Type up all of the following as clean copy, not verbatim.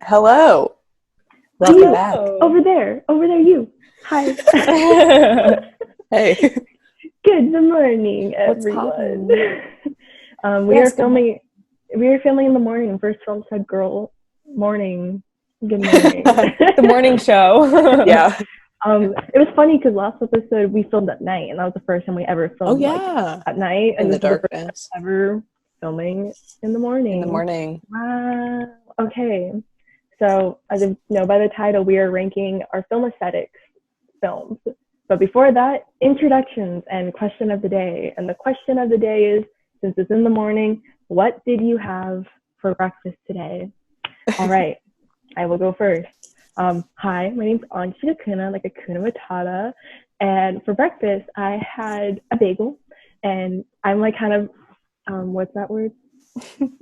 Hello. Welcome You back. over there, you. Hi. Hey. Good morning, What's everyone. poppin'? We Yes, are filming. We are filming in the morning. First film said "girl morning." Good morning. The morning show. Yeah. It was funny because last episode we filmed at night, and that was the first time we ever Oh, filmed yeah. at night. In And the this is the first darkness. time ever filming in the morning. In the morning. Wow. Okay. So, as you know by the title, we are ranking our film aesthetics films. But before that, introductions and question of the day. And the question of the day is, since it's in the morning, what did you have for breakfast today? All right, I will go first. Hi, my name's Anshita Kuna, like Akuna Matata. And for breakfast, I had a bagel. And I'm like kind of, what's that word?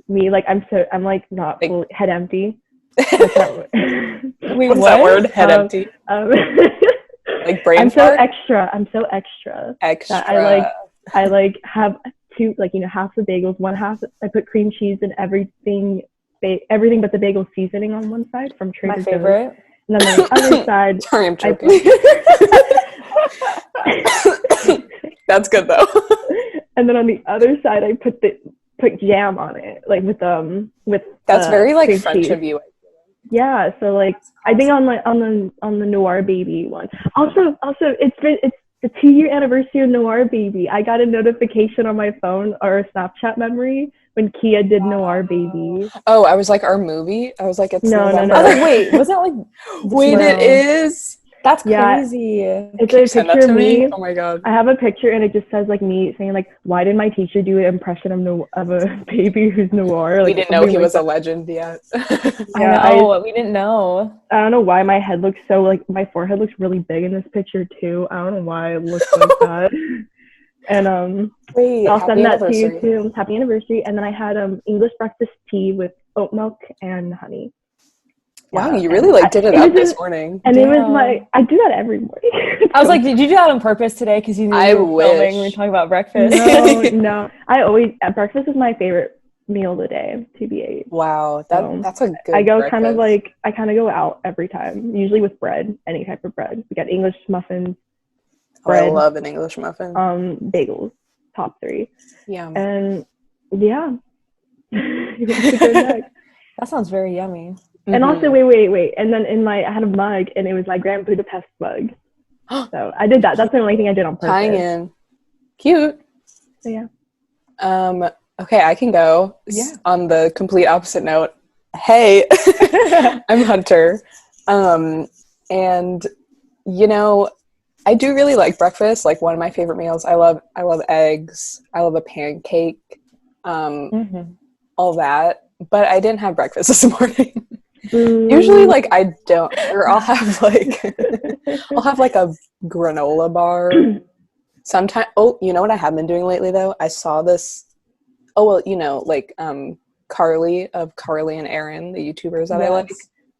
Me, like I'm like not fully head empty. What's that word? Wait, What's what? that word? Head empty? Like brain I'm fart? I'm so extra. Extra. That I have two, like, you know, half the bagels, one half I put cream cheese and everything but the bagel seasoning on one side from Trader My Joe's. favorite. And then on the other side, Sorry, I'm joking. That's good though. and then on the other side, I put jam on it, like with That's very like cream French cheese. of you. Yeah, so like I think on the Noir Baby one. Also it's the 2-year anniversary of Noir Baby. I got a notification on my phone or a Snapchat memory when Kia did Noir Baby. Oh, I was like, our movie? I was like, it's No. November. I was like, wait, was that like? Wait, No. it is? That's Yeah. crazy. It's Can you a send that picture to of me. Oh my god. I have a picture and it just says like me saying like, why did my teacher do an impression of a baby who's noir? Like, We didn't know he was a legend yet. Yeah, I know. We didn't know. I don't know why my head looks so, like, my forehead looks really big in this picture too. I don't know why it looks like that. And Wait, I'll send that to you anniversary. too. Happy anniversary. And then I had English breakfast tea with oat milk and honey. Wow, Yeah, you really like did it up this morning. And Damn. it was I do that every morning. I was like, did you do that on purpose today? Because you knew I we were filming. We were wish. talking about breakfast. No. Breakfast is my favorite meal of the day, TBH. Wow, that's a good I go breakfast. I kind of go out every time, usually with bread, any type of bread. We got English muffins, bread, I love an English muffin. bagels, top 3. Yeah. And yeah. You want to go next? That sounds very yummy. And also, wait. And then I had a mug, and it was my Grand Budapest mug. So I did that. That's the only thing I did on purpose. Tying in. Cute. So yeah. Okay, I can go. Yeah. On the complete opposite note. Hey, I'm Hunter. And you know, I do really like breakfast. Like, one of my favorite meals. I love eggs. I love a pancake. All that. But I didn't have breakfast this morning. Usually, like, I don't, or I'll have like a granola bar. Sometimes. Oh, you know what I have been doing lately though? I saw this. Oh well, you know, like Carly of Carly and Aaron, the YouTubers that I like.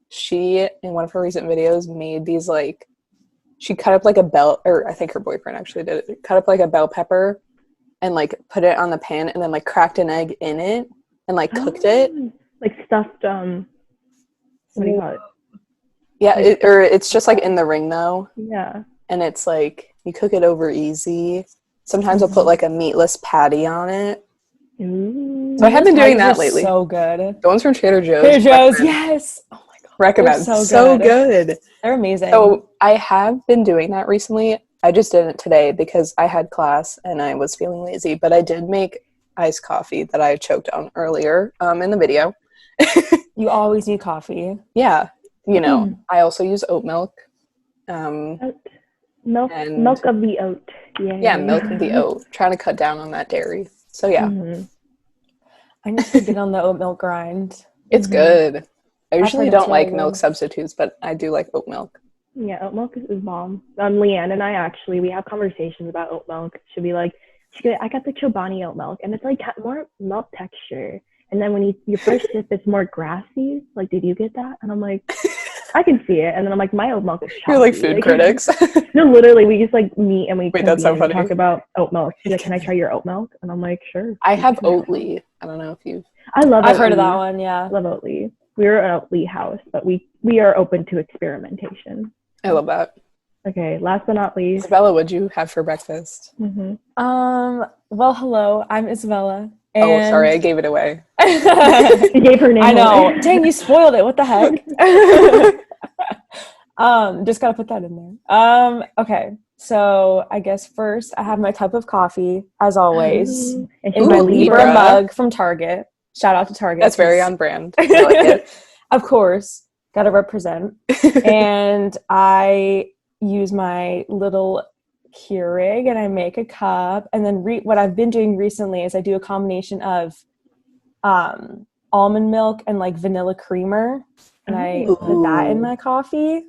She, in one of her recent videos, made these like. She cut up like a bell, or I think her boyfriend actually did it. Cut up like a bell pepper, and like put it on the pan, and then like cracked an egg in it, and like cooked it. Like stuffed what do you call it? Yeah, it's just like in the ring though. Yeah. And it's like you cook it over easy. Sometimes I'll put like a meatless patty on it. Ooh. So I have been doing that lately. So good. The ones from Trader Joe's. Trader Joe's, yes. Oh my god. Recommend. They're so good. They're amazing. So I have been doing that recently. I just didn't today because I had class and I was feeling lazy. But I did make iced coffee that I choked on earlier in the video. You always need coffee. Yeah. You know, I also use oat milk. Milk of the oat. Yeah, milk of the oat. Trying to cut down on that dairy. So yeah. I need to get on the oat milk grind. It's good. I usually don't like really milk good. substitutes, but I do like oat milk. Yeah, oat milk is bomb. Leanne and I we have conversations about oat milk. She'll be like, I got the Chobani oat milk, and it's like more milk texture. And then when you first sip, it's more grassy. Like, did you get that? And I'm like, I can see it. And then I'm like, my oat milk is chalky. You're like food critics. No, literally, we just like meet and we Wait, that's so funny. talk about oat milk. She's like, can I try your oat milk? And I'm like, sure. I have Oatly. I don't know if you've... I love I've heard Oatly. of that one, yeah. I love Oatly. we're an elite house, but we are open to experimentation. I love that. Okay, last but not least. Isabella, what'd you have for breakfast? Well, hello, I'm Isabella. Oh, sorry, I gave it away. You gave her name. I know. away. Dang, you spoiled it. What the heck? Just gotta put that in there. Okay. So I guess first I have my cup of coffee, as always, in my Libra mug from Target. Shout out to Target. That's very on brand. I like it. Of course, gotta represent. And I use my little Keurig and I make a cup. And then what I've been doing recently is I do a combination of almond milk and like vanilla creamer, and I put that in my coffee.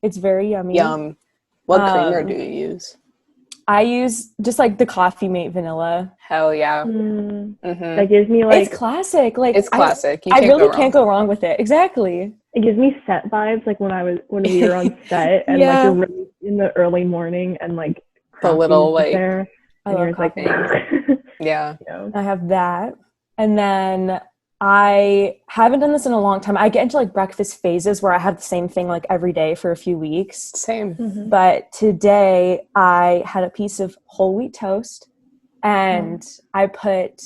It's very yummy. Yum. What creamer do you use? I use just like the Coffee Mate vanilla. Hell yeah. That gives me like, it's classic. Like it's classic. I really can't go wrong with it. Exactly. it gives me set vibes, like when we were on set and like you're really in the early morning and like the little like there, I and love you're coffee. like yeah. I have that, and then I haven't done this in a long time. I get into like breakfast phases where I have the same thing like every day for a few weeks. Same. But today I had a piece of whole wheat toast and I put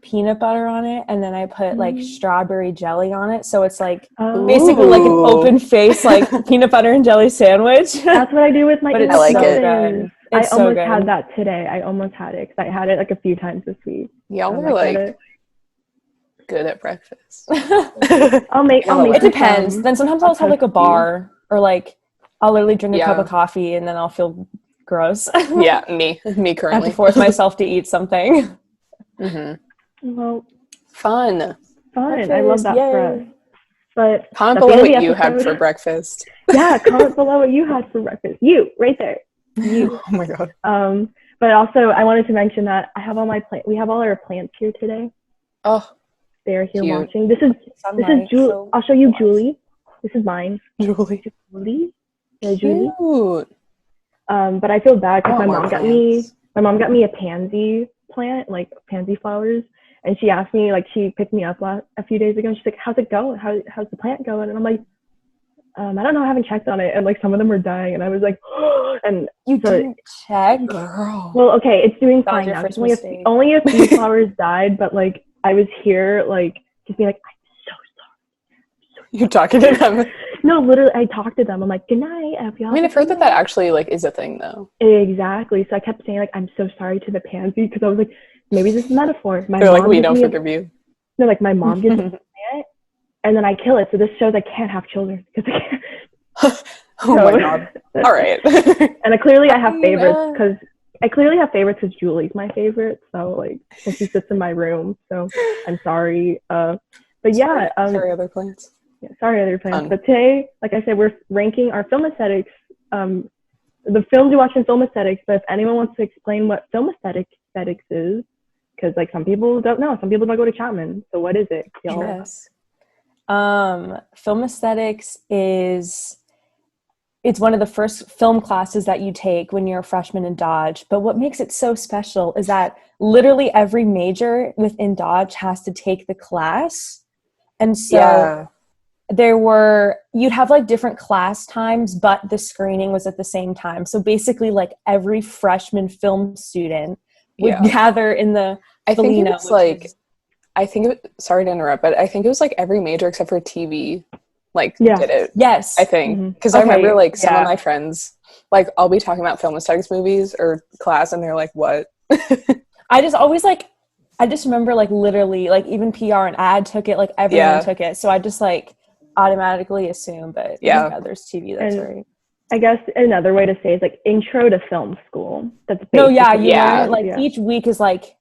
peanut butter on it, and then I put like strawberry jelly on it. So it's like basically like an open face like peanut butter and jelly sandwich. That's what I do with my But it's I like so it. good. I It's so almost good. had that today. I almost had it because I had it like a few times this week. Y'all were like good at breakfast. I'll make It depends. some. Then sometimes I'll have like a bar, or like I'll literally drink a cup of coffee and then I'll feel gross. Yeah, me I have currently. to force myself to eat something. Well, Fun. I love that for us. But Comment that's below the end of what the you had episode. for breakfast. Yeah, comment below what you had for breakfast. You, right there. You. Oh my god. But also I wanted to mention that I have all my we have all our plants here today. Oh, They're here cute. watching. This is Julie. So I'll show you Julie. This is mine. Julie. Julie. Yeah, Julie. Cute. But I feel bad because I want my mom got me a pansy plant, like pansy flowers, and she asked me, like she picked me up a few days ago, and she's like, "How's it going? How's the plant going?" And I'm like, I don't know, I haven't checked on it, and like some of them were dying, and I was like, and you didn't check, Girl. well, okay, it's doing That was fine your now. first Only mistake. only a few flowers died, but like I was here, like just being like, You're talking to them. no, literally, I talked to them. I'm like, good night. I mean, I've heard that actually like is a thing though. Exactly. So I kept saying like, I'm so sorry to the pansy, because I was like, maybe this is a metaphor. They're like, we don't forgive you. No, like my mom gives me a plant, and then I kill it. So this shows I can't have children because I can't. Oh my god. All right. And I have favorites because Julie's my favorite. So like, and she sits in my room. So I'm sorry. But yeah. Sorry, other plants. Yeah, sorry, other plans. But today, like I said, we're ranking our film aesthetics, the films we watch in film aesthetics. But if anyone wants to explain what film aesthetics is, because like some people don't know, some people don't go to Chapman. So what is it, y'all? Yes. Film aesthetics it's one of the first film classes that you take when you're a freshman in Dodge. But what makes it so special is that literally every major within Dodge has to take the class. And so you'd have like different class times, but the screening was at the same time. So basically like every freshman film student would gather in the Felino, sorry to interrupt, but I think it was like every major except for TV did it. Yes. I think. Because I remember like some of my friends, like I'll be talking about film aesthetics movies or class and they're like, what? I just remember like literally like even PR and ad took it, like everyone took it. So I just like automatically assume, but there's TV, that's right. I guess another way to say is like intro to film school. That's learn it, like each week is like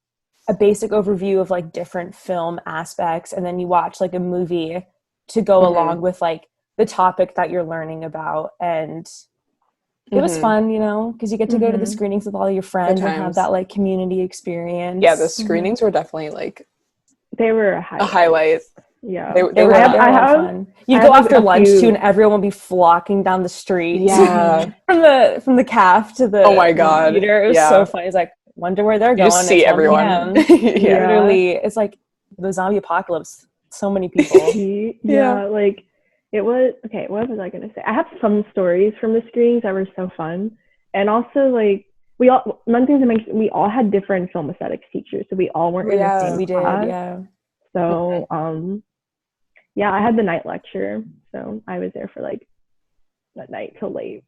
a basic overview of like different film aspects, and then you watch like a movie to go along with like the topic that you're learning about. And it was fun, because you get to go to the screenings with all your friends and have that like community experience. Yeah, the screenings were definitely like they were a highlight. Yeah, they were fun. You'd go after lunch too, and everyone would be flocking down the street. Yeah, from the caf to the oh my god, theater. It was so funny. It's like, wonder where they're going. You just see everyone. Literally, it's like the zombie apocalypse so many people. Yeah, like it was okay. What was I gonna say? I have some stories from the screenings that were so fun, and also like one thing to mention, we all had different film aesthetics teachers, so we all weren't in the same We did, class. yeah. So yeah, I had the night lecture, so I was there for like that night till late.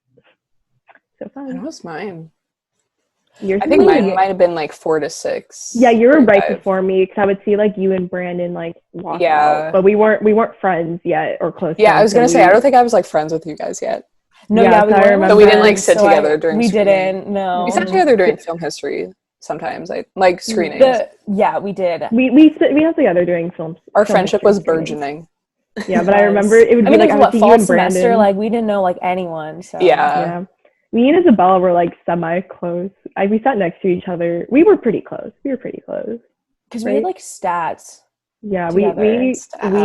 So fun. That was mine. Yours I think mine might have been like 4 to 6. Yeah, you were right 5. before me because I would see like you and Brandon like walk Yeah. out, but we weren't friends yet or close. Yeah, I was gonna so say I don't think I was like friends with you guys yet. No, Yeah, yeah, so we I weren't. remember- So we didn't like sit So together during we screening. didn't, no. We sat together during film history sometimes, like screenings. Yeah, we did. we sat together during films. Our friendship was burgeoning. Yeah, but I remember it would be like it I was would see fall you and semester, Brandon. like we didn't know like anyone. So Yeah. Me and Isabella were like semi close. We sat next to each other. We were pretty close. because we had like stats. Yeah, together. we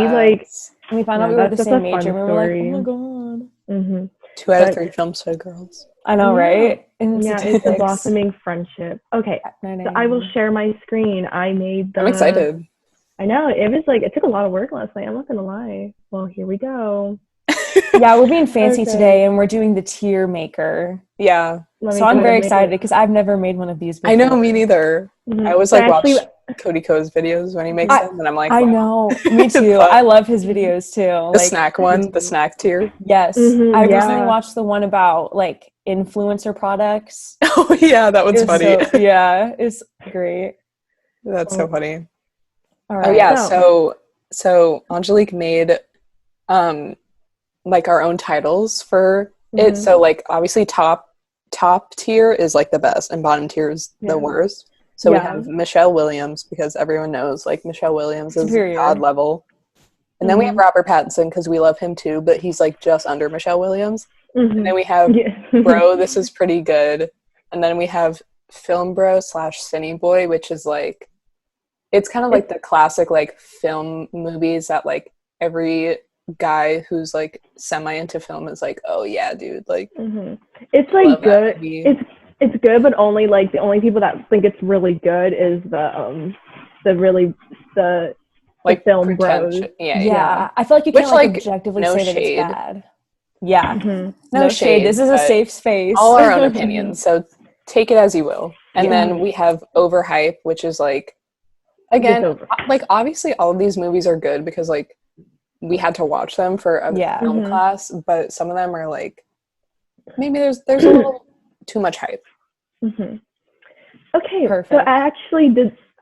like And we found out Yeah, we were the that's same a fun major. And we were like, story. oh my god. mm-hmm. 2 out of 3 Funisode girls. I know, Yeah. right? And Yeah, it's a blossoming friendship. Okay, so I will share my screen. I made the. I'm excited. I know it was like it took a lot of work last night. I'm not gonna lie. Well, here we go. Yeah, we're being fancy Okay. today, and we're doing the tier maker. Yeah. Let me So I'm try to very make excited it- because I've never made one of these before. I know, me neither. Mhm. I always So like actually- watch Cody Ko's videos when he makes them, and I'm like, I wow. know, me too. But- I love his videos too. The snack one, the snack tier. Yes, Mhm, I yeah. recently watched the one about like influencer products. Oh yeah, that was It was funny. yeah, it's great. That's so funny. All right. Oh yeah, so Angelique made like our own titles for it. Mhm. So like obviously top tier is like the best and bottom tier is Yeah. the worst. So we Yeah. have Michelle Williams because everyone knows like Michelle Williams is Superior. god level. And then we have Mhm. Robert Pattinson because we love him too, but he's like just under Michelle Williams. Mhm. And then we have Yeah. Bro, this is pretty good. And then we have Film Bro / Cine Boy, which is like, it's kind of like the classic like film movies that like every guy who's like semi into film is like, oh yeah, dude, like Mhm. It's love like that good. movie. It's good, but only like the only people that think it's really good is the like film pretentious- bros. Yeah, Yeah, I feel like you Which, can't like like, objectively no say that shade. it's bad. Yeah, Mhm. no shade. This is a but safe space. all our own opinions, so take it as you will. And Yeah. then we have Overhype, which is like, again, It's over. like obviously all of these movies are good because like we had to watch them for a Yeah. film Mhm. class, but some of them are like maybe there's a little too much hype. Mhm. Okay, so Perfect.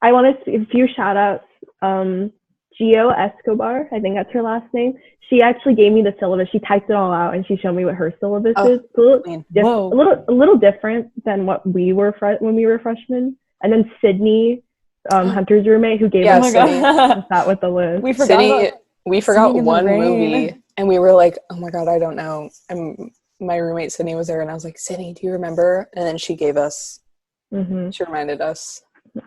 I want to see a few shout outs. Gio Escobar, I think that's her last name. She actually gave me the syllabus. She typed it all out and she showed me what her syllabus Oh, is. It's a little, clean. Whoa. a little different than what we were when we were freshmen. And then Sydney, Hunter's roommate, who gave Yeah, Oh my us Sydney. god. that with the list. We forgot Sydney, about we forgot Singing in the one Rain. movie and we were like, oh my god, I don't know. And my roommate Sydney was there and I was like, Sydney, do you remember? And then she reminded us.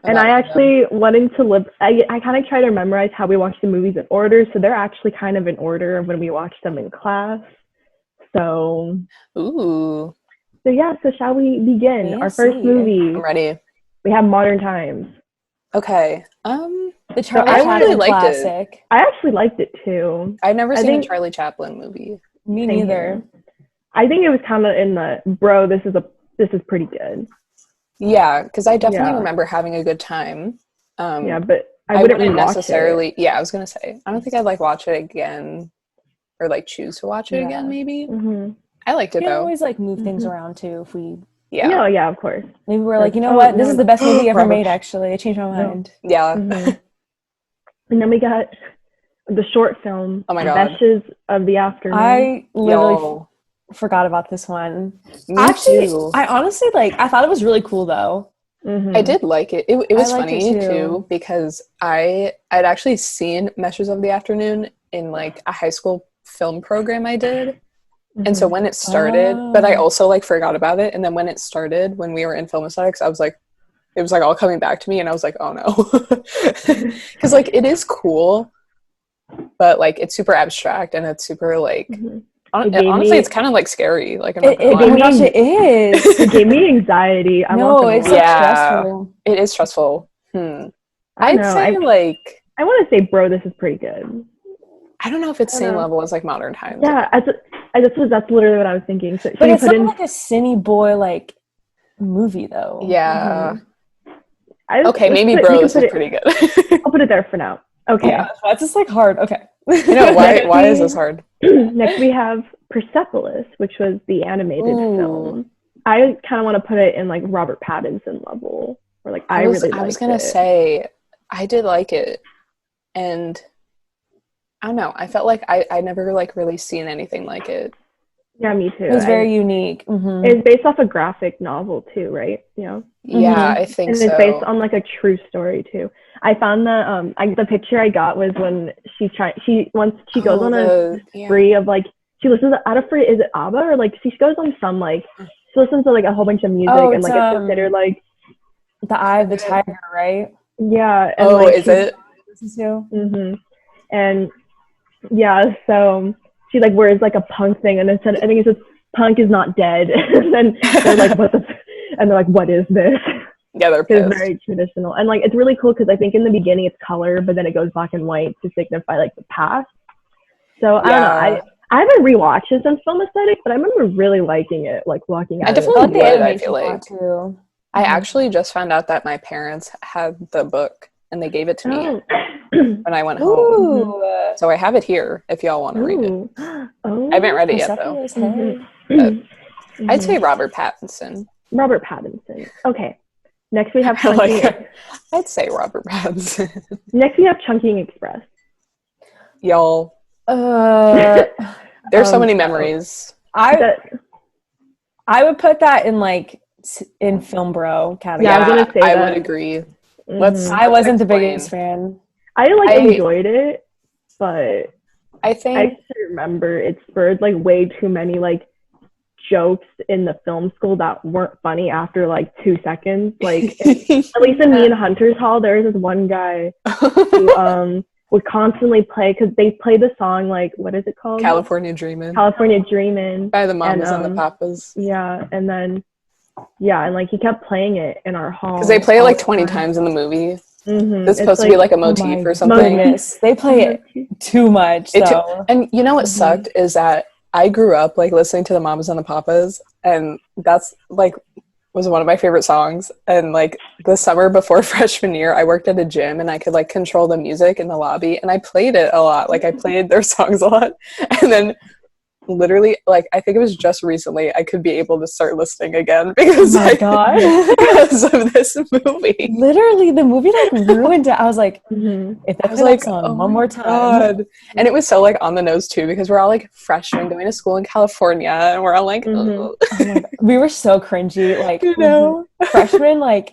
And about I actually wanted to I kind of try to memorize how we watch the movies in order. So they're actually kind of in order when we watch them in class. So Ooh, yeah, so shall we begin? Our first Fancy. movie, I'm ready. we have Modern Times. Okay. the Charlie I Chaplin really liked it. classic. I actually liked it too. I've never I seen think- a Charlie Chaplin movie. Me Same neither. here. I think it was kind of in the bro. This is pretty good. Yeah, because I definitely Yeah. remember having a good time. Yeah, but I I wouldn't wouldn't rewatch necessarily. Yeah, I was gonna say. I don't think I'd like watch it again, or like choose to watch it Yeah. again. Maybe it. Mm-hmm. I liked We it can though. always like move things Mhm. around too if we Yeah, Yeah, of course. maybe we're like, you know Oh, what, this no, is the best movie ever Robert. made. Actually, I changed my No. mind. yeah. Mhm. And then we got the short film, Oh my God. Meshes of the Afternoon. I literally Yo, forgot about this one. me Actually, too. I honestly I thought it was really cool though. Mhm. I did like it. It was I liked funny it too. too. Because I'd actually seen Meshes of the Afternoon in like a high school film program I did. And so Mhm. when it started, but I Oh. also like forgot about it. And then when it started, when we were in film aesthetics, I was like, it was like all coming back to me, and I was like, oh no, because like it is cool, but like it's super abstract and it's super like Mhm. It gave honestly, me- it's kind of like scary. Like I'm not It, gonna oh lie. my gosh, it is. It gave me anxiety. I'm not No, gonna it's lie. like Yeah. stressful. It is stressful. I I'd know, say like I want to say, bro, this is pretty good. I don't know if it's same level as like Modern Times. Yeah, that's literally what I was thinking. So but it's not like a Cinny Boy like movie though. Yeah. Okay, maybe bro, this is pretty good. I'll put it there for now. Okay. Yeah, that's just like hard. Okay. Why is this hard? Next we have Persepolis, which was the animated film. I kind of want to put it in like Robert Pattinson level, or like I was gonna say I did like it, and I don't know. I felt like I never like really seen anything like it. Yeah, me too. It was very unique. Mm-hmm. It's based off a graphic novel too, right? Yeah. Yeah, I think so. And it's based on like a true story too. I found the picture I got was when she goes on a spree of like she listens to is it ABBA or like she goes on some like she listens to like a whole bunch of music and like it's considered like The Eye of the Tiger, right? Yeah. And, like, is it? Mm-hmm. And yeah, so she like wears like a punk thing, and then I think it says "Punk is not dead." And then they're like, "What the?" And they're like, "What is this?" Yeah, they're pissed. It's very traditional, and like it's really cool because I think in the beginning it's color, but then it goes black and white to signify like the past. So I don't know. I haven't rewatched it since Film Aesthetic, but I remember really liking it, like walking out. I definitely did. I feel like too. I actually just found out that my parents had the book and they gave it to me when I went home. So I have it here if y'all want to read it. I haven't read it yet though. I'd say Robert Pattinson. Robert Pattinson. Okay. Next we have I'd say Robert Pattinson. Next we have Chunking Express. Y'all. There's so many memories. I would put that in like in film bro category. Yeah, I was gonna say I would agree. I wasn't the biggest fan. I enjoyed it, but I remember it spurred like way too many like jokes in the film school that weren't funny after like 2 seconds. Like at least in me and Hunter's Hall, there was this one guy who would constantly play because they play the song like what is it called? California Dreamin'. By the Mamas and the Papas. Yeah, and then and like he kept playing it in our hall because they play it like 20 times in the movie. It's supposed to be like a motif or something. They play it too much. And you know what sucked is that I grew up like listening to the Mamas and the Papas, and that's like was one of my favorite songs. And like the summer before freshman year, I worked at a gym and I could like control the music in the lobby, and I played it a lot. Like I played their songs a lot, and then literally like I think it was just recently I could be able to start listening again because because of this movie. Literally the movie like ruined it. I was like, if that was like on one more time. God. And it was so like on the nose too because we're all like freshmen going to school in California and we're all like we were so cringy, like freshmen, like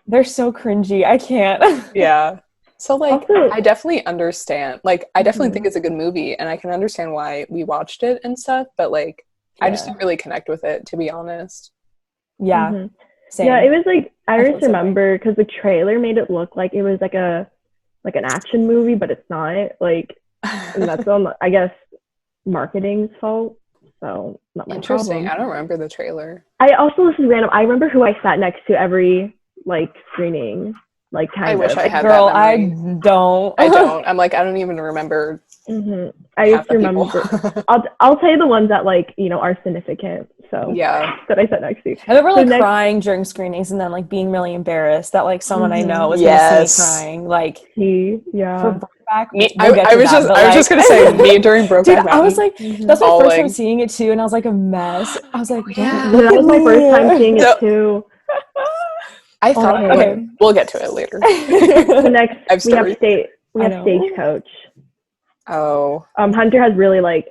they're so cringy. I can't. Yeah. So, like, I definitely understand. Like, I definitely think it's a good movie, and I can understand why we watched it and stuff, but, like, I just didn't really connect with it, to be honest. Yeah. Same. Yeah, it was, like, I just remember, because the trailer made it look like it was, like, an action movie, but it's not. Like, and that's on, I guess, marketing's fault, so not my problem. I don't remember the trailer. This is random, I remember who I sat next to every, like, screening. Like kind I wish of. I had Girl, that memory. I don't. I'm like, I don't even remember. I used to remember. I'll tell you the ones that like are significant. So that I sat next to. I remember like crying during screenings and then like being really embarrassed that like someone I know was gonna see me crying. Like for Brokeback. I was just gonna say me during Brokeback. Dude, I was like, that's my first time seeing it too, and I was like a mess. I was like, that was my first time seeing it too. I thought we'll get to it later. So next we have Stagecoach. Oh. Hunter has really like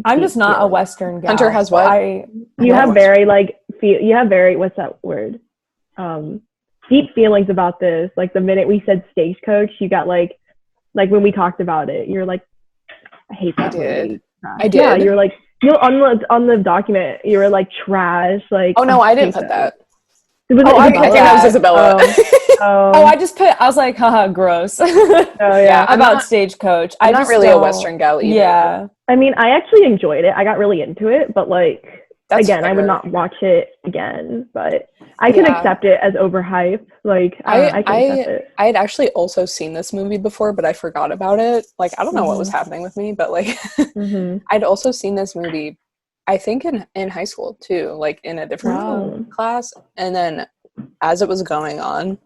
I'm just not a Western gal. Hunter has what? You have very like what's that word? Deep feelings about this. Like the minute we said Stagecoach, you got like when we talked about it, you're like, I hate that movie. I did. Yeah, you're like on the document, you were like trash. Like oh no, I didn't put that. I think that was Isabella. I was like, haha, gross. About Stagecoach. I'm not really a Western gal either. Yeah. I mean, I actually enjoyed it. I got really into it, but like, That's again, I would fair. not watch it again, but I can accept it as overhyped. Like, I can accept it. I had actually also seen this movie before, but I forgot about it. Like, I don't know what was happening with me, but like, I'd also seen this movie, I think in high school too, like in a different class. And then as it was going on,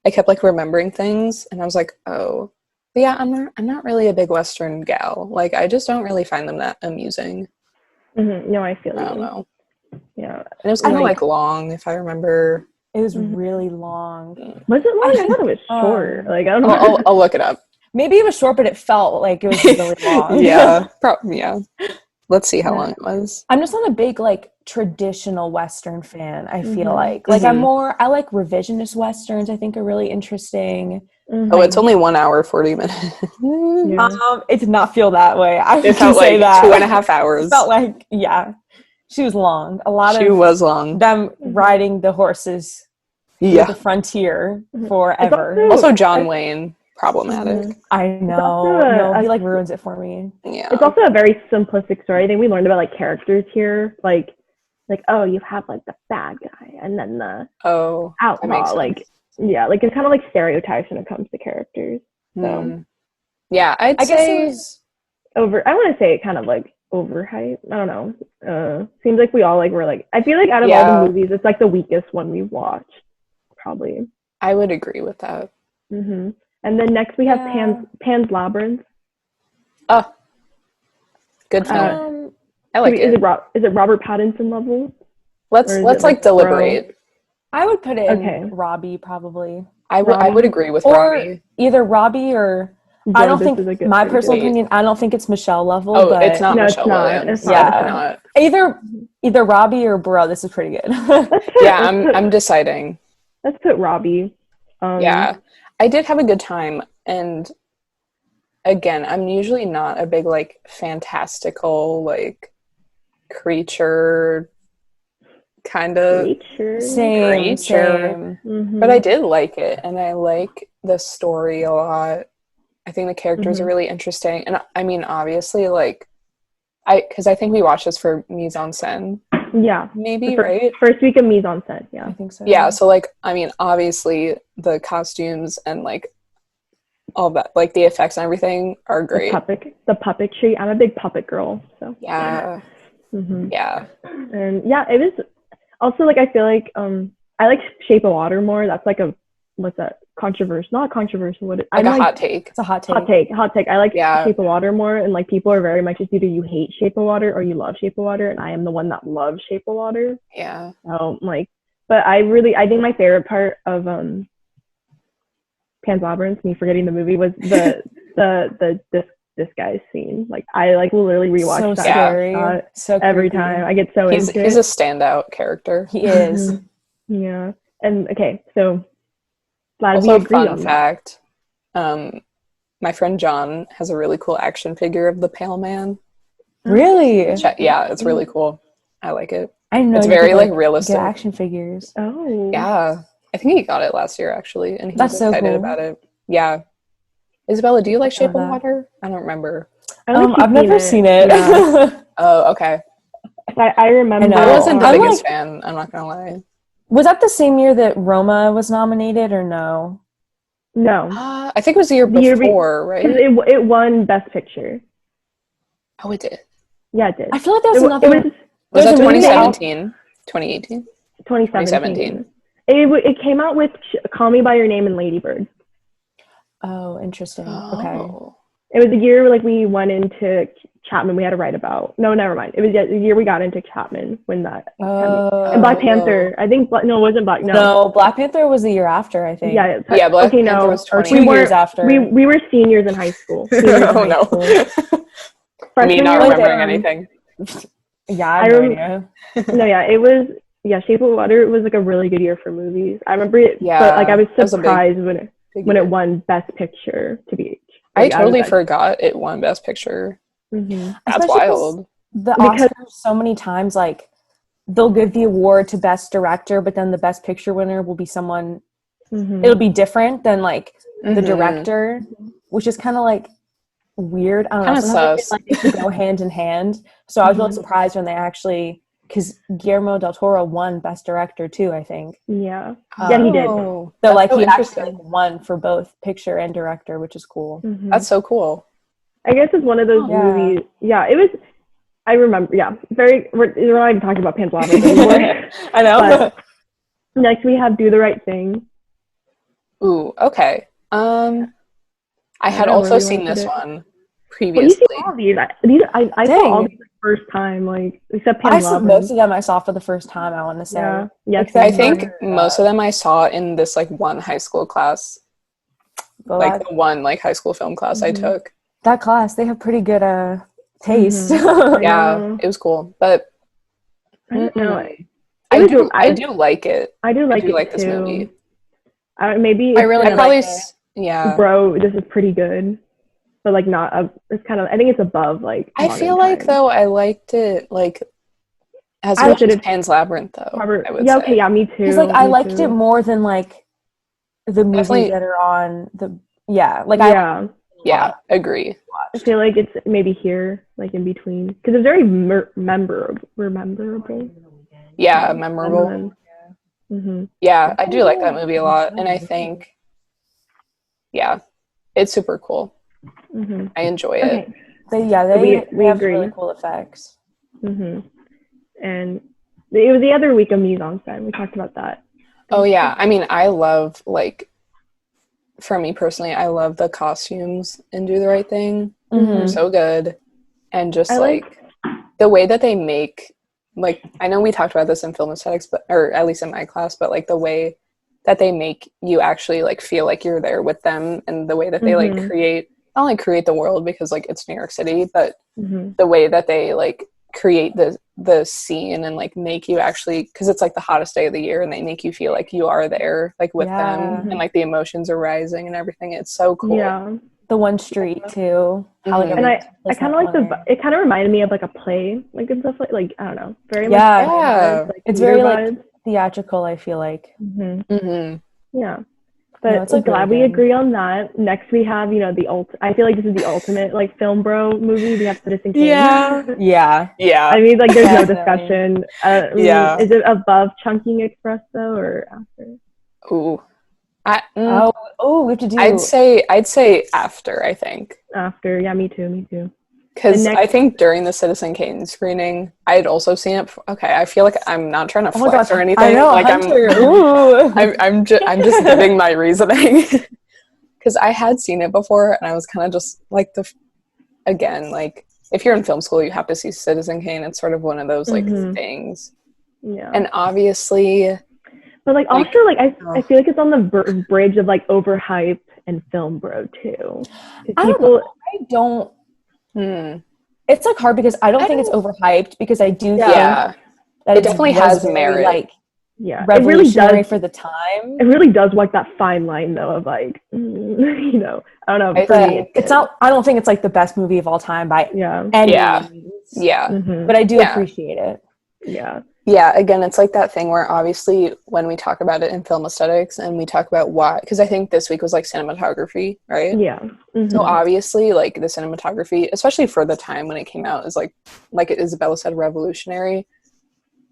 I kept like remembering things, and I was like, oh, but yeah, I'm not really a big Western gal. Like, I just don't really find them that amusing. No, I feel I don't you. know. Yeah, And it was kind of like long, if I remember. It was really long. Was it long? I thought it was short. Like, I don't know. I'll look it up. Maybe it was short, but it felt like it was really long. Yeah, yeah. Let's see how long it was. I'm just not a big like traditional Western fan. I feel like I like revisionist Westerns. I think are really interesting. Oh, it's only 1 hour 40 minutes. It did not feel that way. It felt like 2.5 hours. It felt like she was long. She was long. Them riding the horses through the frontier forever. Also John Wayne, problematic. I know. He like ruins it for me. Yeah. It's also a very simplistic story. I think we learned about like characters here. Like oh, you have like the bad guy and then the outlaw. Like like it's kind of like stereotypes when it comes to characters. So yeah, I guess it was over. I want to say it kind of like overhyped. I don't know. Seems like we all like were like. I feel like out of all the movies, it's like the weakest one we watched. Probably. I would agree with that. And then next we have Pan's Labyrinth. Oh, good film. I like it. Is it Robert Pattinson level? Let's like deliberate. I would put it in Robbie probably. I would agree with Robbie. Either Robbie or I don't think my personal opinion. I don't think it's Michelle level. Oh, but it's not Michelle Williams. Yeah, either Robbie or Bro. This is pretty good. I'm deciding. Let's put Robbie. Yeah, I did have a good time, and again, I'm usually not a big like fantastical like creature kind of same. But I did like it, and I like the story a lot. I think the characters are really interesting, and I mean, obviously, like, because I think we watched this for mise en scène. Yeah, maybe right. First week of mise en scène. Yeah, I think so. Yeah, so like, I mean, obviously, the costumes and like all that, like the effects and everything are great. The puppetry. I'm a big puppet girl, so yeah. Yeah, and it was also like I feel like I like Shape of Water more. That's like a what's that? Controversial, not controversial. What like a hot take. It's a hot take. Hot take. I like Shape of Water more, and like people are very much it's either you hate Shape of Water or you love Shape of Water, and I am the one that loves Shape of Water. Yeah. So like, but I think my favorite part of Pan's Labyrinth, me forgetting the movie, was this guy's scene. Like I like will literally rewatch that. Scary. So every time I get so into it. He's a standout character. He is. Yeah. And okay, so glad also, we agree fun on fact, my friend John has a really cool action figure of the Pale Man. Really? Yeah, it's really cool. I like it. I know it's very like realistic. Get action figures. Oh. Yeah. I think he got it last year actually, and he was excited about it. Yeah. Isabella, do you like Shape of Water? I don't remember. I've never seen it. Yeah. Oh, okay. I remember. I wasn't the biggest fan, I'm not gonna lie. Was that the same year that Roma was nominated or no? No. I think it was the year before, right? It won Best Picture. Oh, it did? Yeah, it did. I feel like that was another... Was that 2017? 2018? 2017. It came out with Call Me By Your Name and Lady Bird. Oh, interesting. Okay. It was the year like we went into Chapman. We had to write about. No, never mind. It was the year we got into Chapman when that. And Black Panther. I think it wasn't Black. No, Black Panther was the year after. I think. Yeah. Black Panther was 2 years after. We were seniors in high school. Oh no. Me not remembering anything. Yeah, I have no idea. No, yeah, it was. Yeah, Shape of Water was like a really good year for movies. I remember it. Yeah, but like I was surprised when it won Best Picture to be. I totally forgot it won Best Picture. Mm-hmm. That's wild. The Oscars so many times, like they'll give the award to Best Director, but then the Best Picture winner will be someone. Mm-hmm. It'll be different than like the director, which is kind of like weird. I don't know. Kind of sus. Like, it could go hand in hand. So I was really surprised when they actually because Guillermo del Toro won Best Director too, I think. Yeah, yeah, he did. Oh, So like so he interesting. actually won for both picture and director, which is cool. Mhm. That's so cool. I guess it's one of those movies. Yeah, it was. I remember. Yeah, very. We're not even talking about Pan's Labyrinth anymore. I know. But next we have Do the Right Thing. Ooh, okay. I had know, also where we seen wanna this put it. one Well, you previously. see all of these. I saw all these the first time, like except Pan's Most Labyrinth. of them I saw for the first time, I want to say. Yeah. Yes. Except I think for, most of them I saw in this like one high school class, like the one like high school film class I took. that class, they have pretty good taste. Yeah, it was cool, but I don't know. I do like it. I do like this too. movie. Maybe I it's really kind of probably like, yeah. bro, this is pretty good, but like not a. It's kind of. I think it's above like. I feel like Time. though I liked it like as much as Pan's Labyrinth though. I would say. Okay, yeah, me too. Because like I liked it more than like the movies that are on the agree. I feel like it's maybe here, like in between, because it's very memorable. Yeah, memorable. Yeah, I do like that movie a lot, and I think, yeah, it's super cool. I enjoy it. They we have agree. really cool effects. And it was the other week of Mise en Scène. We talked about that. Oh yeah, I mean, I love like, for me personally, I love the costumes in Do the Right Thing. They're so good, and just like the way that they make. Like, I know we talked about this in film aesthetics, or at least in my class, but like the way that they make you actually like feel like you're there with them, and the way that they like not only create the world because like it's New York City, but the way that they like create the scene and like make you actually, because it's like the hottest day of the year, and they make you feel like you are there like with them, and like the emotions are rising and everything. It's so cool. Yeah. The one street too. And I kind of like it kind of reminded me of like a play, like and stuff like I don't know, very much. Yeah, like, it's very like theatrical. I feel like. Yeah, but I'm glad we agree on that. Next we have I feel like this is the ultimate like film bro movie. We have Citizen Kane. Yeah. I mean, like there's no discussion. Is it above Chungking Express though, or after? Ooh. we have to do. I'd say after. I think after. Yeah, me too. Because I think during the Citizen Kane screening, I had also seen it. Okay, I feel like I'm not trying to flex or anything. I know, like Hunter. I'm just giving my reasoning. Because I had seen it before, and I was kind of just like again, like if you're in film school, you have to see Citizen Kane. It's sort of one of those like things. Yeah. And obviously. But like also like I feel like it's on the bridge of like overhype and film bro too. I don't. It's like hard because I don't think it's overhyped, because I do think that it definitely has merit. Like revolutionary it really does, for the time. It really does walk that fine line though of like I don't know. It's not. I don't think it's like the best movie of all time by any means. But I do appreciate it. Yeah, again, it's like that thing where obviously when we talk about it in film aesthetics and we talk about why, because I think this week was like cinematography, right? Yeah. So obviously like the cinematography, especially for the time when it came out, is like Isabella said, revolutionary.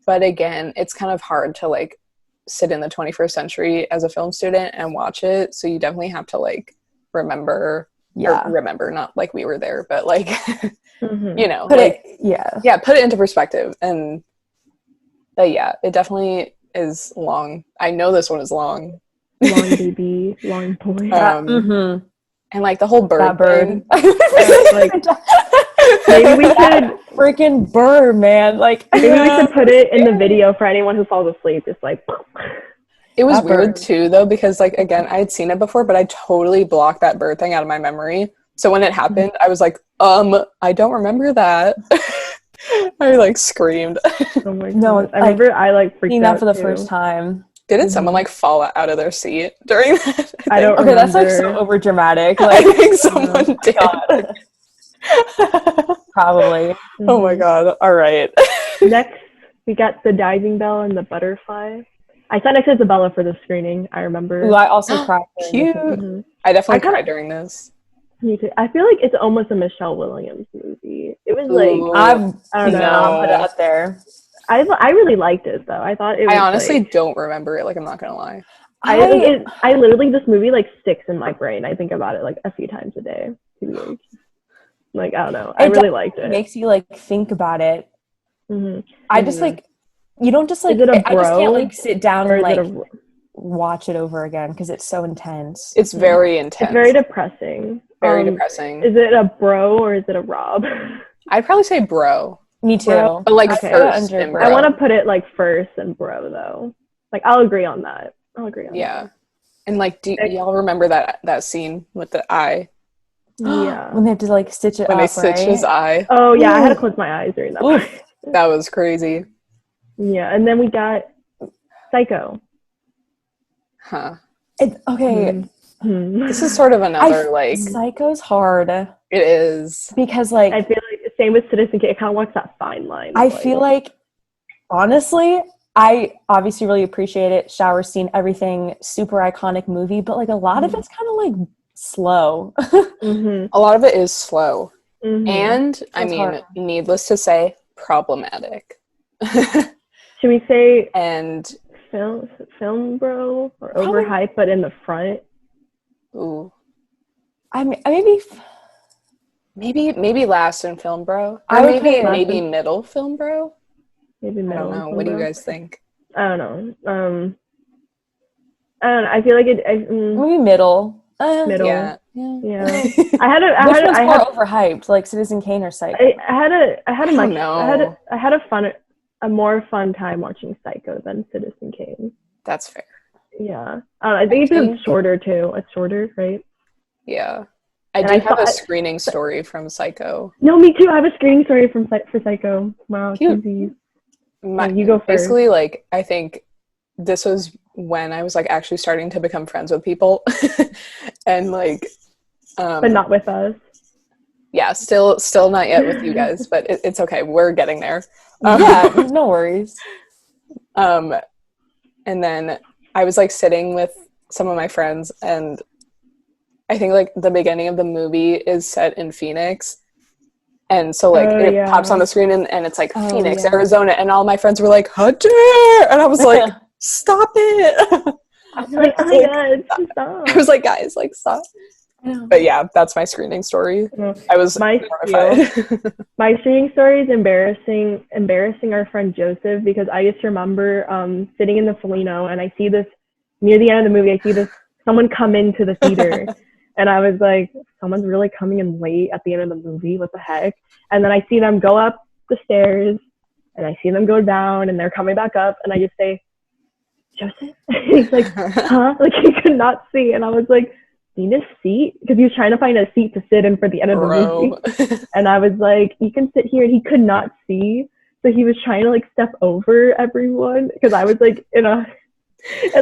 But again, it's kind of hard to like sit in the 21st century as a film student and watch it. So you definitely have to like remember, not like we were there, but like, put it into perspective. And it definitely is long. I know this one is long. Long baby, long boy. And like the whole bird thing. Like, maybe we should freaking bird, man. Like maybe we should put it in the video for anyone who falls asleep. Just like it was weird too, though, because like again, I had seen it before, but I totally blocked that bird thing out of my memory. So when it happened, I was like, I don't remember that. I like screamed. Oh my God. I remember I like freaked seeing out that for the too. first time. Didn't someone like fall out of their seat during that? I don't remember. That's like so over dramatic. Like I think someone did. Probably. Oh my God. All right. Next, we got The Diving Bell and The Butterfly. I sat next to Isabella for the screening, I remember. Ooh, I also cried. Cute. I definitely cried during this. Me too. I feel like it's almost a Michelle Williams movie. It was like I don't know. I'll put it up there. I really liked it though. I thought it was I honestly like, don't remember it. Like, I'm not gonna lie. I literally, this movie like sticks in my brain. I think about it like a few times a day. Like, I don't know. I really liked it. It makes you like think about it. Mm-hmm. I just like, you don't just like, Is it a I just can't bro, like sit down or and is it like watch it over again because it's so intense. It's very intense. It's very depressing. Very depressing. Is it a bro or is it a Rob? I'd probably say bro. Me too. Bro? But like Okay. first and bro. I want to put it like first and bro though. Like, I'll agree on that. Yeah. And like, do y'all remember that scene with the eye? Yeah. When they have to like stitch it When up, they stitch his eye. Oh yeah, I had to close my eyes during that part. That was crazy. Yeah, and then we got Psycho. Huh. Okay. This is sort of another like. Psycho's hard. It is. Because like. I feel like the same with Citizen Kane. It kind of walks that fine line. I feel like, honestly, I obviously really appreciate it. Shower scene, everything, super iconic movie, but like a lot of it's kind of like slow. A lot of it is slow. And I mean, hard. needless to say, problematic. Should we say and film bro or overhyped, but in the front? Ooh. I mean, maybe last in film bro. I Or would maybe middle film bro. Maybe middle. I don't know. What do you guys think? I don't know. I don't know. I feel like maybe middle. Middle. Yeah. I had more overhyped, like Citizen Kane or Psycho? I had a more fun time watching Psycho than Citizen Kane. That's fair. Yeah. I think it's shorter too. It's shorter, right? Yeah. I do have a screening story from Psycho. No, me too. I have a screening story for Psycho. Wow, cute. You go first. Basically, like, I think this was when I was like actually starting to become friends with people. And like but not with us. Yeah, still not yet with you guys, but it's okay. We're getting there. Yeah, no worries. And then I was like sitting with some of my friends, and I think like the beginning of the movie is set in Phoenix. And so like it pops on the screen and it's like Phoenix, Arizona, and all my friends were like, Hunter! And I was like, stop it. I was like, oh my god, stop. I was like, guys, like, stop. But yeah, that's my screening story. I was mortified. My screening story is embarrassing our friend Joseph, because I just remember sitting in the Felino, and I see this, near the end of the movie, I see this someone come into the theater. And I was like, someone's really coming in late at the end of the movie, what the heck? And then I see them go up the stairs, and I see them go down, and they're coming back up, and I just say, Joseph? He's like, huh? Like, he could not see. And I was like, need a seat? Because he was trying to find a seat to sit in for the end of the movie. And I was like, you can sit here. And he could not see. So he was trying to, like, step over everyone, because I was, like, and,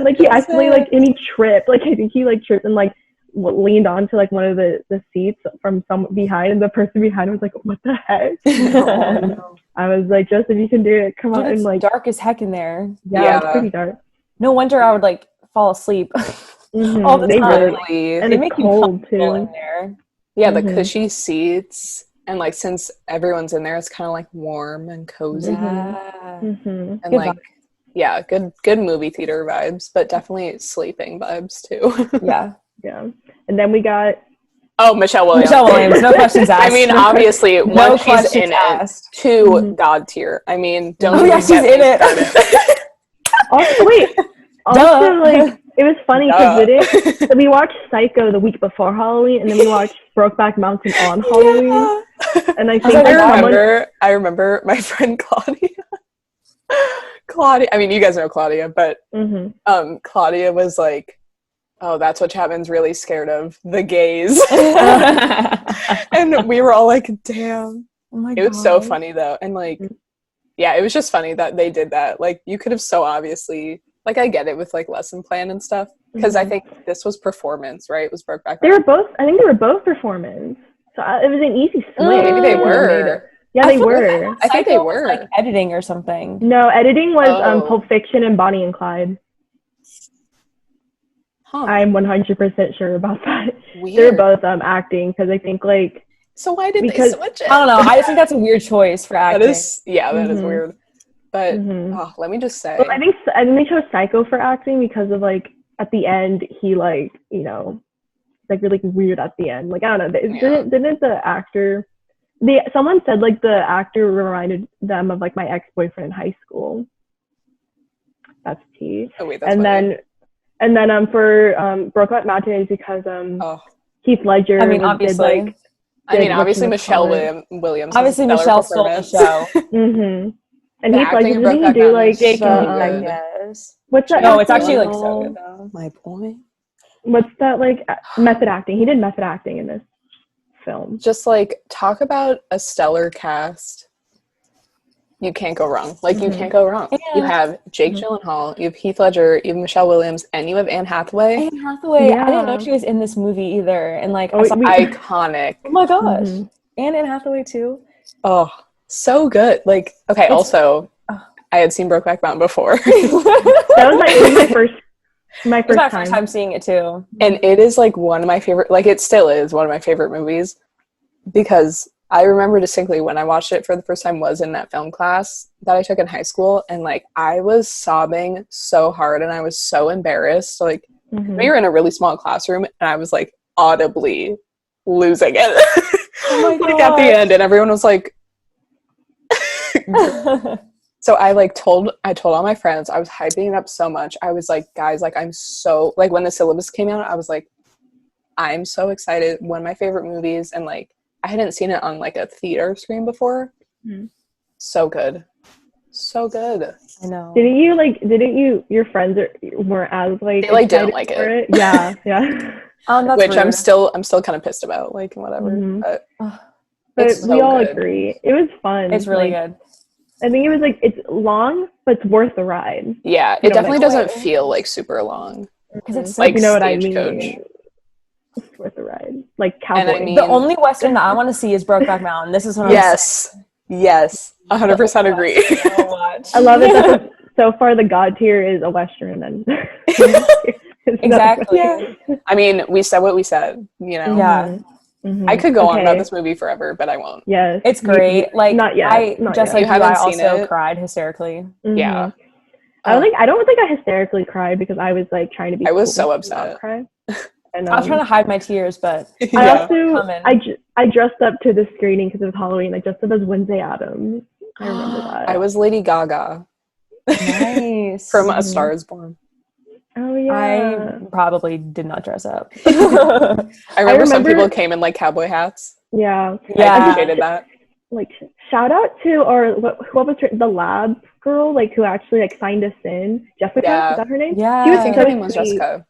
like, he actually, like, and he tripped. Like, I think he, like, tripped and, like, leaned onto like one of the seats from some behind, and the person behind was like, what the heck? No. I was like, Joseph, you can do it, come on. It's and like dark as heck in there. Yeah, it's pretty dark. No wonder I would like fall asleep all the time. Really. And they it's make cold you too in there. Yeah, the cushy seats, and like since everyone's in there, it's kind of like warm and cozy. And good like vibes. Yeah, good movie theater vibes, but definitely sleeping vibes too. Yeah. And then we got Michelle Williams. No questions asked. I mean, obviously, one, she's in asked. it. Two, God tier. I mean, don't. Oh yeah, she's in it. Also, like, it was funny because we watched Psycho the week before Halloween, and then we watched Brokeback Mountain on Halloween. And I think I remember my friend Claudia. I mean, you guys know Claudia, but Claudia was like, oh, that's what Chapman's really scared of, the gays. And we were all like, damn. Oh my God. It was so funny, though. And, like, yeah, it was just funny that they did that. Like, you could have so obviously, like, I get it with, like, lesson plan and stuff. Because I think this was performance, right? It was Brokeback. I think they were both performance. So it was an easy switch. Maybe they were. Yeah, they were. I think they were. Like, editing or something. No, editing was Pulp Fiction and Bonnie and Clyde. Huh. I'm 100% sure about that. Weird. They're both acting, because I think like. So why did they switch it? I don't know. I just think that's a weird choice for acting. That is weird. But Mhm. let me just say, Well, I think they chose Psycho for acting because of like at the end he like like really weird at the end. Like I don't know, didn't the actor? Someone said like the actor reminded them of like my ex-boyfriend in high school. That's tea. oh wait, that's funny. then for Brokeback Mountain is because Heath Ledger obviously. Obviously Michelle Williams. Obviously Michelle stole the show. Mm-hmm. And The Heath Ledger, acting in didn't he Brokeback do Mountain like is so the good. what's that? No, it's acting actually like so called? good though. My boy. What's that like method acting? He did method acting in this film. Just like talk about a stellar cast. You can't go wrong. Like you can't go wrong. Yeah. You have Jake Gyllenhaal, you have Heath Ledger, you have Michelle Williams, and you have Anne Hathaway. Anne Hathaway. Yeah. I didn't know she was in this movie either. And like Iconic. oh my gosh. And Anne Hathaway too. Oh, so good. Like, okay, also I had seen Brokeback Mountain before. That was my first time seeing it too. And it is like one of my favorite, like it still is one of my favorite movies because I remember distinctly when I watched it for the first time was in that film class that I took in high school. And like, I was sobbing so hard and I was so embarrassed. Like we were in a really small classroom and I was like audibly losing it. Oh my like at the end and everyone was like, so I told all my friends, I was hyping it up so much. I was like, guys, like I'm so, like when the syllabus came out, I was like, I'm so excited. One of my favorite movies. And like, I hadn't seen it on like a theater screen before. So good. So good. I know. Didn't you, your friends weren't as like, they like didn't like it. Yeah. That's which rude. I'm still kind of pissed about, like whatever. But so we all good. agree. It was fun. It's really good. I think it was like, it's long, but it's worth the ride. Yeah, it definitely doesn't feel like super long. Because it's like you know what I Stagecoach. mean. It's worth the ride. Like Cowboy. The only Western that I want to see is Brokeback Mountain. This is what I'm saying. Yes. 100% agree. I love it that so far the God tier is a Western and exactly. I mean, we said what we said, Yeah. Mm-hmm. I could go on about this movie forever, but I won't. Yes. It's great. Like not yet. I also cried hysterically. Yeah. I don't think I hysterically cried because I was like trying to be. I was so upset. And, I was trying to hide my tears, but I dressed up to the screening because it was Halloween. I dressed up as Wednesday Addams. I remember that. I was Lady Gaga. Nice. From A Star Is Born. Oh yeah. I probably did not dress up. I remember some people came in like cowboy hats. Yeah. I appreciated that. Like shout out to what was the lab girl like who actually like signed us in. Jessica, is that her name? Yeah. I think her name was Jessica.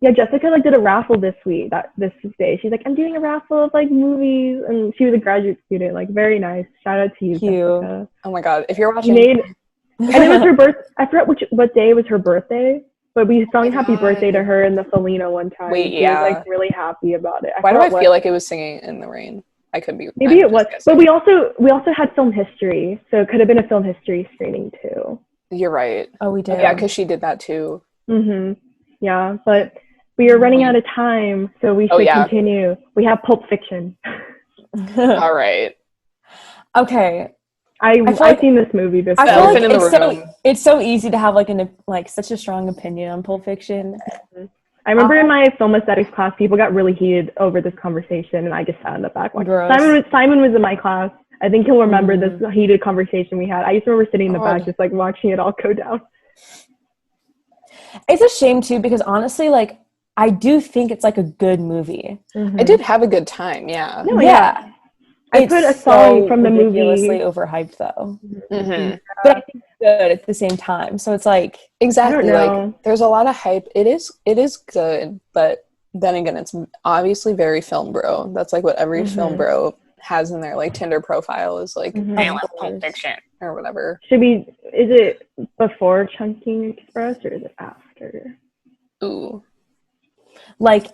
Yeah, Jessica like did a raffle this day. She's like, I'm doing a raffle of like movies, and she was a graduate student. Like, very nice. Shout out to you, Jessica. Oh my god, if you're watching, and it was her birth. I forgot what day was her birthday, but we sung "Happy Birthday" to her in the Felina one time. Wait, she was like really happy about it. Why do I feel like it was singing in the rain? I could be. Maybe it was, but we also had film history, so it could have been a film history screening too. You're right. Oh, we did. Yeah, because she did that too. Yeah, but we are running out of time, so we should continue. We have Pulp Fiction. All right. Okay. I've seen this movie before. I feel like it's so easy to have such a strong opinion on Pulp Fiction. I remember in my film aesthetics class, people got really heated over this conversation, and I just sat in the back. Simon was in my class. I think he'll remember this heated conversation we had. I just remember sitting in the back, just like watching it all go down. It's a shame too, because honestly, like I do think it's like a good movie. I did have a good time. Yeah. No, yeah. I put a song from the movie. Ridiculously overhyped though, but I think it's good at the same time. So it's like exactly like there's a lot of hype. It is good, but then again, it's obviously very film bro. That's like what every film bro has in their like Tinder profile is like I love Pulp Fiction or whatever. Is it before Chunking Express or is it after? Ooh, like.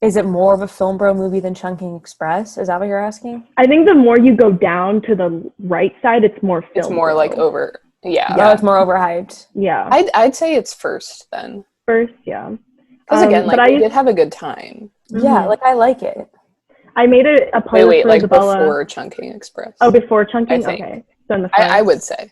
Is it more of a film bro movie than Chunking Express? Is that what you're asking? I think the more you go down to the right side, it's more film. It's more like over. Yeah. Oh, it's more overhyped. Yeah. I'd say it's first then. First, yeah. Because again, like we did have a good time. Yeah, like I like it. I made a playlist for like Isabella. Before Chunking Express. Oh, before Chunking? Okay. So in the I would say.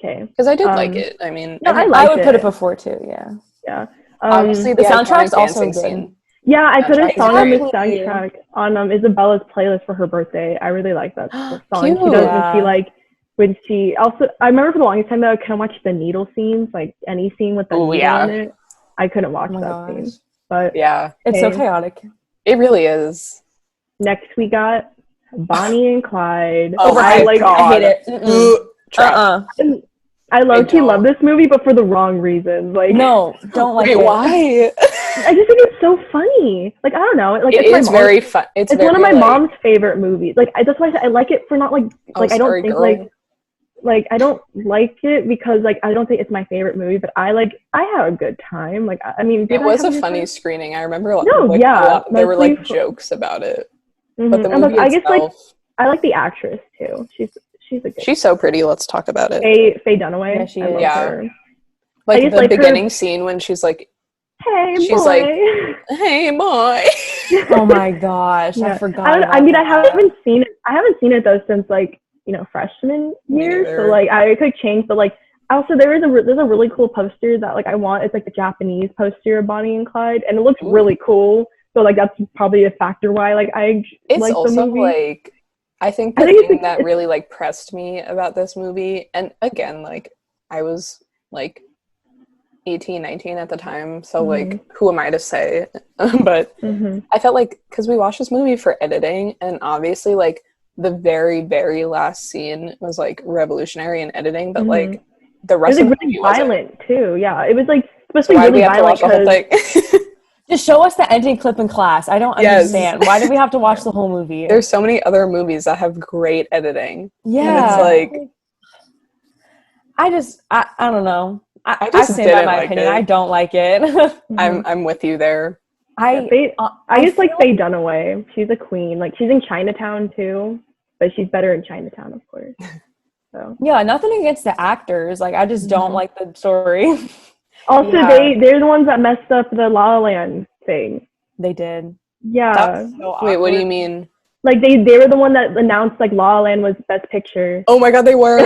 Okay. Because I did like it. I mean, No, I would put it before too. Yeah. Yeah. Obviously, the soundtrack's iconic also dancing good. scene. Yeah, I put a Soundtrack is song on the great. soundtrack on Isabella's playlist for her birthday. I really like that song. Cute. She does Yeah. when she also. I remember for the longest time that I couldn't watch the needle scenes, like any scene with the needle in it. I couldn't watch that scene. But yeah, it's so chaotic. It really is. Next we got Bonnie and Clyde. Oh my God. I hate it. I low-key love this movie, but for the wrong reasons. Like, no, don't like it. Why? I just think it's so funny. Like, I don't know. Like, it is very fun. It's very, one of my mom's favorite movies. Like, that's why I like it for not like I don't think girl. like I don't like it because like I don't think it's my favorite movie, but I had a good time. Like, I mean, it was a funny screening. I remember. There were like jokes about it, but the movie I guess like I like the actress too. She's so pretty. Let's talk about it. Faye Dunaway. Yeah, she is. Her. Like the beginning scene when she's like, "Hey, she's boy." like, "Hey, boy." Oh my gosh, I forgot. I haven't seen it. I haven't seen it though since like freshman year. So like I could change, but like also there's a really cool poster that like I want. It's like the Japanese poster of Bonnie and Clyde, and it looks really cool. So like that's probably a factor why like it's like also the movie. Like I think the thing that really like pressed me about this movie, and again like I was like 18, 19 at the time, so like who am I to say? But I felt like because we watched this movie for editing, and obviously like the very, very last scene was like revolutionary in editing, but like the rest of the movie was violent too. Yeah, it was like supposed to be really violent. The whole thing? Just show us the ending clip in class. I don't understand. Why do we have to watch the whole movie? There's so many other movies that have great editing. Yeah, and it's like I don't know. I stand by my opinion. It. I don't like it. I'm with you there. I just like Faye Dunaway. She's a queen. Like she's in Chinatown too, but she's better in Chinatown, of course. So yeah, nothing against the actors. Like I just don't like the story. Also, they're the ones that messed up the La La Land thing. They did. Yeah. So wait, what do you mean? Like they were the one that announced like La La Land was Best Picture. Oh my God, they were.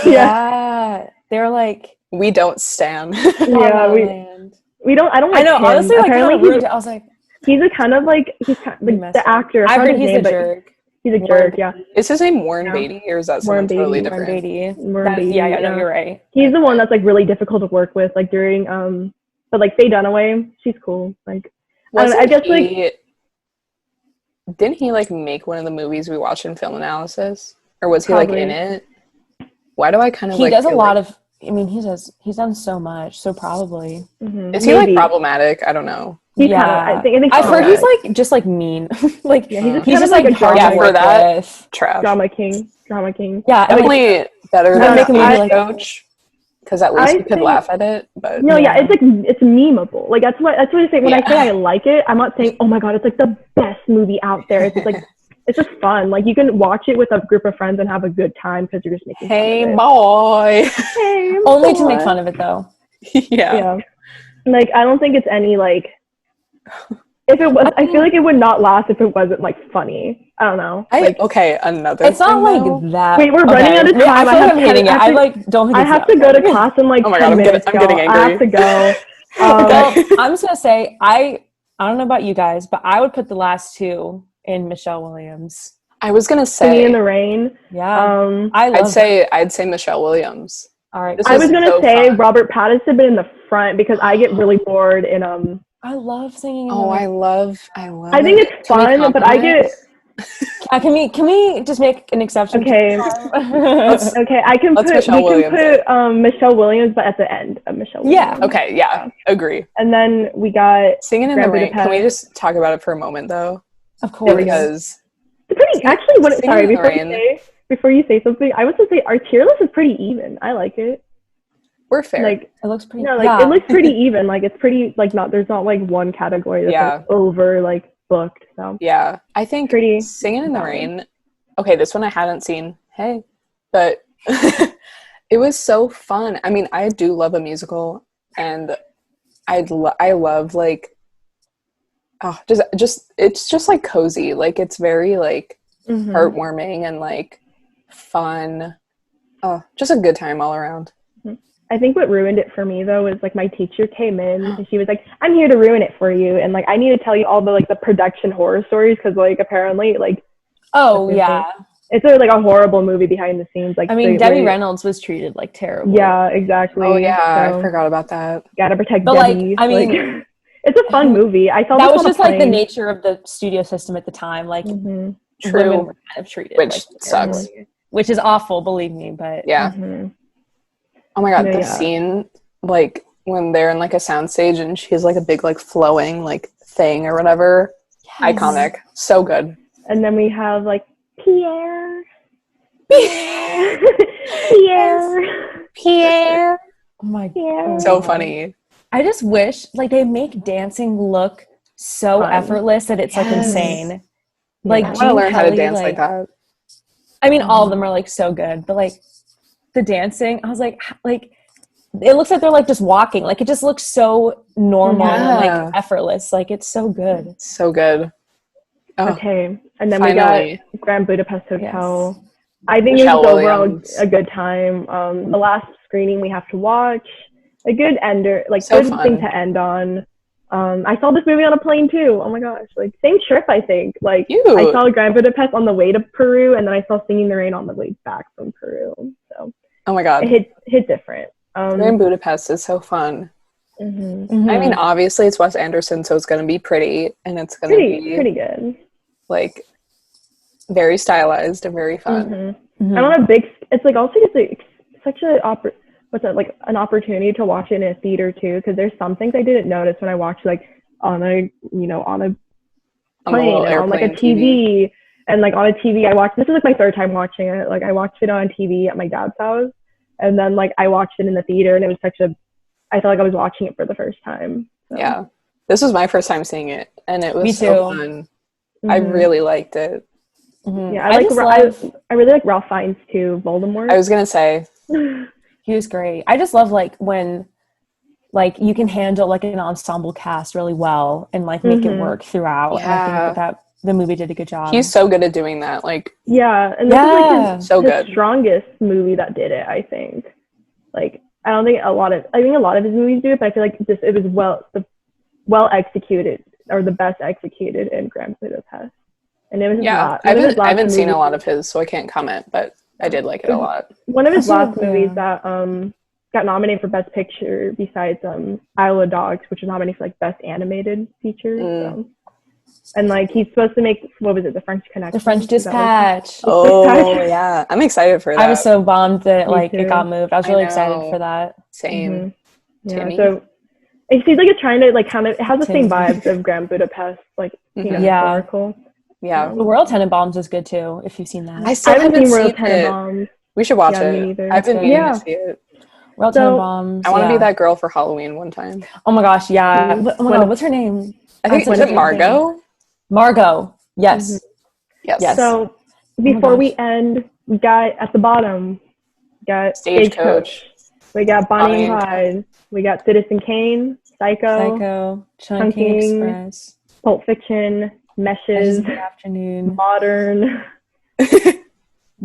Yeah. They're like, we don't stand. Yeah, we don't. I don't. Like I know. him. Honestly, like kind of rude. I was like, he's a kind of like the actor. I heard he's a jerk. He's a jerk. Yeah. Is his name Warren Beatty, or is that someone totally different? Warren Beatty. Yeah, no, you're right. He's the one that's like really difficult to work with. Like during but like Faye Dunaway, she's cool. Like I guess didn't he like make one of the movies we watched in film analysis, or was he like in it? Why do I kind of? He does a lot of. I mean, he's done so much, so probably. Is he like problematic? I don't know. I think I've heard he's like just like mean. Like he's just like a drama for that trash. Drama king. Yeah, definitely better than make a movie coach. Because at least you could laugh at it. But no, yeah, it's like it's memeable. Like that's what I say when I say I like it. I'm not saying oh my God, it's like the best movie out there. It's just like it's just fun. Like you can watch it with a group of friends and have a good time because you're just making hey boy. Hey, only to make fun of it though. Yeah. Like I don't think it's any like if it was I feel like it would not last if it wasn't like funny. I don't know. Another it's not like that. Wait, we're running out of time. I'm hitting it. I like don't think I have to go to class in like oh my 10 God, minutes. I'm getting angry. I have to go. I'm just gonna say I don't know about you guys, but I would put the last two in Michelle Williams. I was gonna say Singing in the Rain. Yeah. I'd say Michelle Williams. All right. I was gonna say fun. Robert Pattinson, but in the front because I get really bored in I love singing. I love. I think it's fun, but I get. Can we just make an exception? Okay. Okay, I can put Michelle Williams, but at the end of Michelle Williams. Yeah. Okay. Yeah. Agree. And then we got Singing in the Rain. Can we just talk about it for a moment, though? Of course. Because it's pretty. Actually, before you say something, I want to say our tier list is pretty even. I like it. We're fair. Like it looks pretty. No, like it looks pretty even. Like it's pretty. Like not. There's not like one category that's like over like booked. So yeah, I think pretty Singing in the Rain. Okay, this one I hadn't seen. Hey, but it was so fun. I mean, I do love a musical, and I love like just it's just like cozy. Like it's very like heartwarming and like fun. Oh, just a good time all around. I think what ruined it for me though was like my teacher came in and she was like, "I'm here to ruin it for you," and like I need to tell you all the like the production horror stories because like apparently like it's like a horrible movie behind the scenes. Like I mean, Debbie Reynolds was treated like terrible. Yeah, exactly. Oh yeah, I forgot about that. Gotta protect but Debbie. Like I mean, like, it's a fun movie. I saw that was just like the nature of the studio system at the time. Like women were kind of treated, which like, sucks, which is awful. Believe me, but yeah. Oh my god, the scene like when they're in like a soundstage and she's like a big like flowing like thing or whatever. Yes. Iconic, so good. And then we have like Pierre. Pierre. Oh my god. So funny. I just wish like they make dancing look so effortless that it's like insane. Like I want to learn how to dance like that. I mean, all of them are like so good, but like the dancing, I was like it looks like they're like just walking. Like it just looks so normal and like effortless. Like it's so good. So good. Oh, okay, and then finally. We got Grand Budapest Hotel. Yes. I think Michelle it was overall a good time. The last screening we have to watch. A good ender, like so good fun. Thing to end on. I saw this movie on a plane too. Oh my gosh, like same trip I think. Like I saw Grand Budapest on the way to Peru, and then I saw Singing in the Rain on the way back from Peru. So oh my god, it hit different. Grand Budapest is so fun. I mean, obviously it's Wes Anderson, so it's going to be pretty, and it's going to be pretty good. Like very stylized and very fun. I'm on a big. It's like also just like such a like an opportunity to watch it in a theater too, because there's some things I didn't notice when I watched like on a plane and on like a TV. And like on a TV I watched, this is like my third time watching it. Like I watched it on TV at my dad's house, and then like I watched it in the theater, and it was I felt like I was watching it for the first time. So. Yeah, this was my first time seeing it, and it was so fun. I really liked it. Yeah, I really like Ralph Fiennes too, Voldemort. I was gonna say he was great. I just love like when like you can handle like an ensemble cast really well and like make it work throughout. And I think that the movie did a good job. He's so good at doing that. Like and this is like his strongest movie that did it, I think. Like I think a lot of his movies do it, but I feel like it was well executed, or the best executed in Grand Budapest. And it was I haven't seen a lot of his, so I can't comment, but I did like it a lot. One of his last movies that got nominated for Best Picture besides Isle of Dogs, which was nominated for like Best Animated Feature. So. And like he's supposed to make, what was it, The French Connection? The French Dispatch. Yeah, I'm excited for that. I was so bummed that like it got moved. I was really excited for that. Same. Yeah, so it seems like it's trying to like kind of, it has the same vibes of Grand Budapest, like historical. Yeah, The Royal Tenenbaums is good too, if you've seen that. I still haven't seen Royal Tenenbaums. We should watch it. I've been meaning to see it. Royal Tenenbaums. I want to be that girl for Halloween one time. Oh my gosh, yeah. Oh my god, what's her name? I think was it Margot? Margot. Yes. Yes. So before we end, we got at the bottom, we got Stagecoach. We got Bonnie and Clyde. We got Citizen Kane, Psycho, Chungking Express, Pulp Fiction, Meshes, Afternoon, Modern,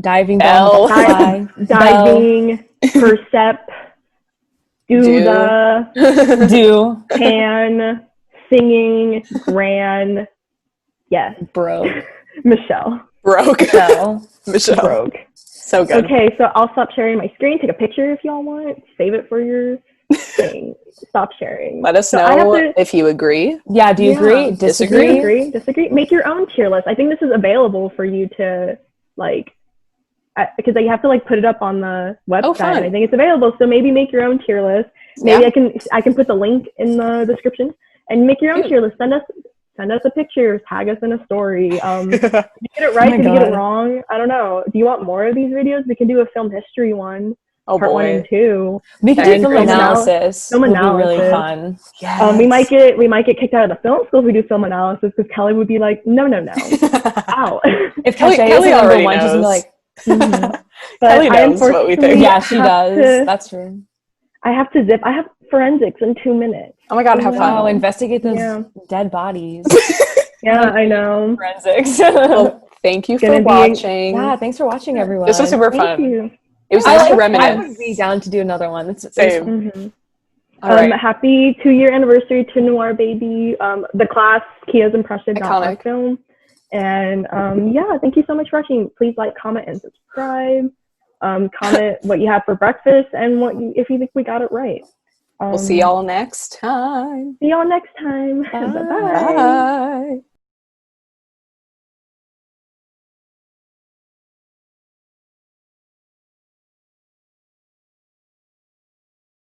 Diving, Percept, Do, Pan, Singing, Gran, yes, Broke, Michelle. Broke. Michelle. Broke. So good. Okay, so I'll stop sharing my screen. Take a picture if y'all want. Save it for your thing. Stop sharing. Let us know if you agree. Yeah, do you agree? Disagree? Disagree? Make your own tier list. I think this is available for you to, like, because you have to, like, put it up on the website. I think it's available, so maybe make your own tier list. Maybe I can put the link in the description and make your own tier list. Send us a picture, tag us in a story. Did you get it right? Did you get it wrong? I don't know. Do you want more of these videos? We can do a film history one. Part 1 and 2. We can do film analysis. Film analysis would be really fun. Yes. We might get kicked out of the film school if we do film analysis, because Kelly would be like, no. Ow. If Kelly is number one, she's like, But Kelly knows what we think. Yeah, she does. That's true. I have forensics in 2 minutes. Oh my god, have fun. Oh, investigate those dead bodies. Yeah, I know. Forensics. Well, thank you for watching. Yeah, thanks for watching, everyone. This was super fun. Thank you. It was nice to I reminisce. would be down to do another one. Same. Mhm. All right. Happy 2-year anniversary to Noir Baby, the class, Kia's Impression Iconic. film. And yeah, thank you so much for watching. Please like, comment, and subscribe. Comment what you have for breakfast and if you think we got it right. We'll see y'all next time. See y'all next time. Bye. Bye-bye. Bye.